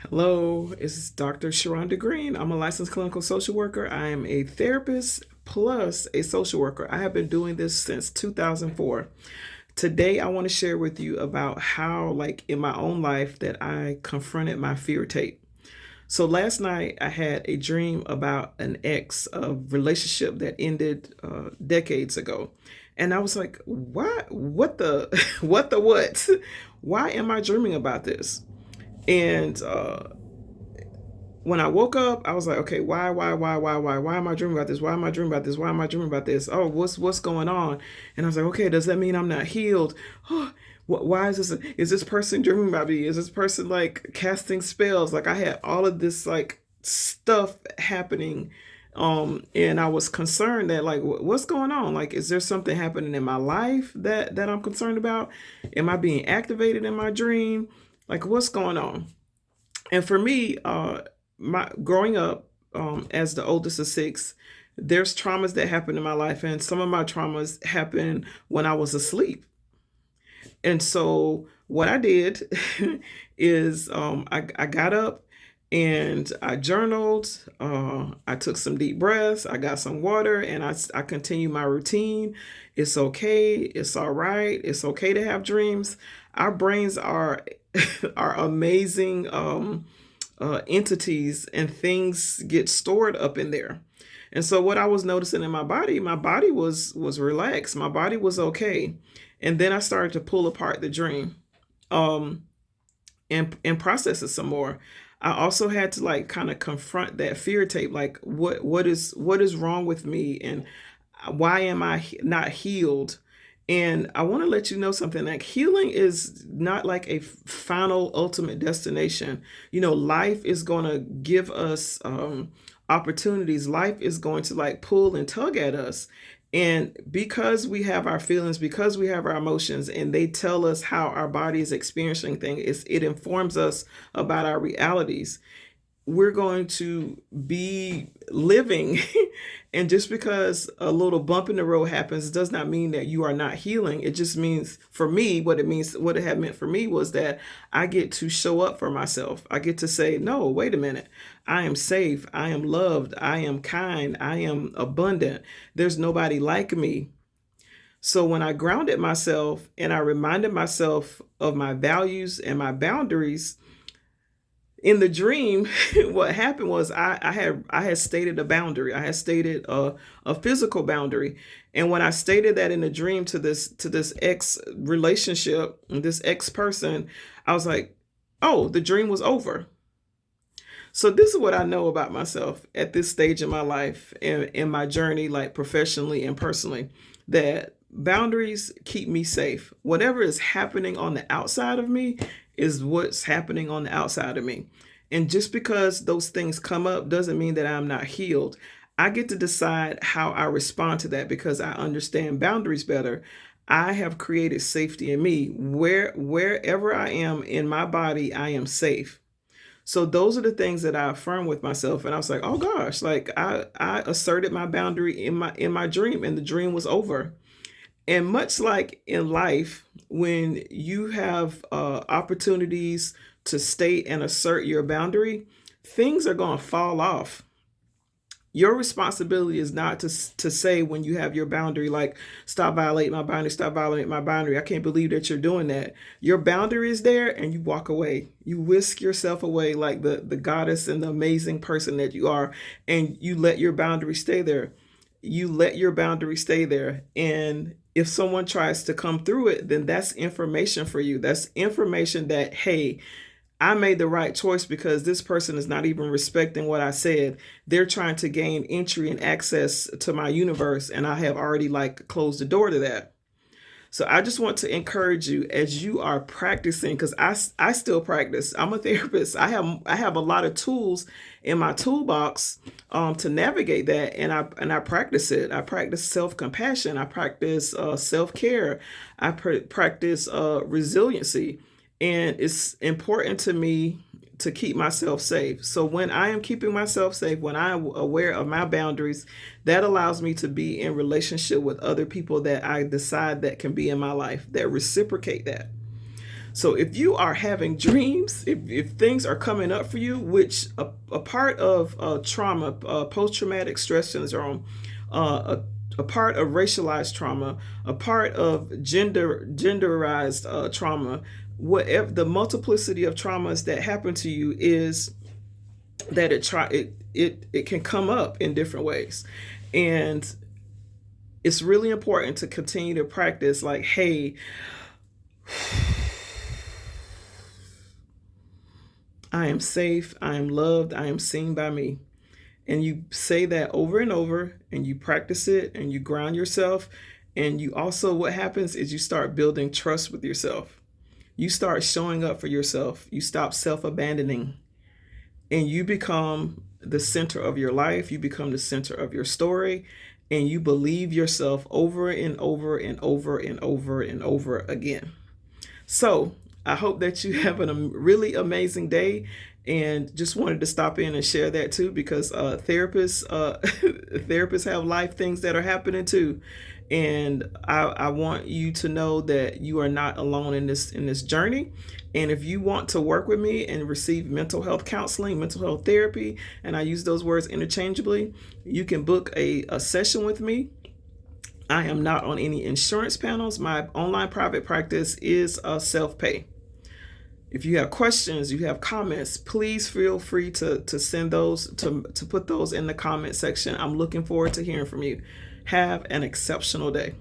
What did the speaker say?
Hello, it's Dr. Sha-Rhonda Green. I'm a licensed clinical social worker. I am a therapist plus a social worker. I have been doing this since 2004. Today, I want to share with you about how, like in my own life, that I confronted my fear tape. So last night, I had a dream about an ex, a relationship that ended decades ago. And I was like, what? What the, what the what? Why am I dreaming about this? And when I woke up, I was like, okay, why am I dreaming about this? Why am I dreaming about this? Why am I dreaming about this? Oh, what's going on? And I was like, okay, does that mean I'm not healed? Oh, why is this? Is this person dreaming about me? Is this person like casting spells? Like I had all of this like stuff happening, and I was concerned that like, what's going on? Like, is there something happening in my life that I'm concerned about? Am I being activated in my dream? Like, what's going on? And for me, my growing up as the oldest of six, there's traumas that happened in my life, and some of my traumas happened when I was asleep. And so what I did is I got up and I journaled. I took some deep breaths. I got some water, and I continued my routine. It's okay. It's all right. It's okay to have dreams. Our brains are are amazing entities, and things get stored up in there. And so what I was noticing in my body was relaxed. My body was okay. And then I started to pull apart the dream, um, and process it some more. I also had to like kind of confront that fear tape, like what is wrong with me, and why am I not healed? And I want to let you know something, like healing is not like a final ultimate destination. Life is going to give us opportunities. Life is going to like pull and tug at us. And because we have our feelings, because we have our emotions, and they tell us how our body is experiencing things, it informs us about our realities. We're going to be living. And just because a little bump in the road happens does not mean that you are not healing. It just means, for me, what it had meant for me was that I get to show up for myself. I get to say, no, wait a minute. I am safe. I am loved. I am kind. I am abundant. There's nobody like me. So when I grounded myself and I reminded myself of my values and my boundaries, in the dream, what happened was I had stated a boundary. I had stated a physical boundary. And when I stated that in the dream to this ex relationship, this ex person, I was like, oh, the dream was over. So this is what I know about myself at this stage in my life and in my journey, like professionally and personally, that boundaries keep me safe. Whatever is happening on the outside of me is what's happening on the outside of me. And just because those things come up doesn't mean that I'm not healed. I get to decide how I respond to that because I understand boundaries better. I have created safety in me. Wherever I am in my body, I am safe. So those are the things that I affirm with myself. And I was like, oh gosh, like I asserted my boundary in my dream, and the dream was over. And much like in life, when you have opportunities to state and assert your boundary, things are going to fall off. Your responsibility is not to say when you have your boundary, like, stop violating my boundary, stop violating my boundary. I can't believe that you're doing that. Your boundary is there, and you walk away. You whisk yourself away like the goddess and the amazing person that you are, and you let your boundary stay there. You let your boundary stay there. And if someone tries to come through it, then that's information for you. That's information that, hey, I made the right choice because this person is not even respecting what I said. They're trying to gain entry and access to my universe, and I have already like closed the door to that. So I just want to encourage you as you are practicing, because I still practice. I'm a therapist. I have a lot of tools in my toolbox to navigate that, and I practice it. I practice self compassion. I practice self care. I practice resiliency, and it's important to me to keep myself safe. So when I am keeping myself safe, when I'm aware of my boundaries, that allows me to be in relationship with other people that I decide that can be in my life, that reciprocate that. So if you are having dreams, if things are coming up for you, which a part of trauma, post-traumatic stress syndrome, a part of racialized trauma, a part of genderized trauma, whatever the multiplicity of traumas that happen to you is that it can come up in different ways. And it's really important to continue to practice like, hey, I am safe, I am loved, I am seen by me. And you say that over and over, and you practice it, and you ground yourself. And you also, what happens is you start building trust with yourself. You start showing up for yourself. You stop self-abandoning, and you become the center of your life. You become the center of your story, and you believe yourself over and over and over and over and over again. So I hope that you have a really amazing day, and just wanted to stop in and share that too, because therapists therapists have life things that are happening too. And I want you to know that you are not alone in this journey. And if you want to work with me and receive mental health counseling, mental health therapy, and I use those words interchangeably, you can book a session with me. I am not on any insurance panels. My online private practice is self-pay. If you have questions, you have comments, please feel free to send those, to put those in the comment section. I'm looking forward to hearing from you. Have an exceptional day.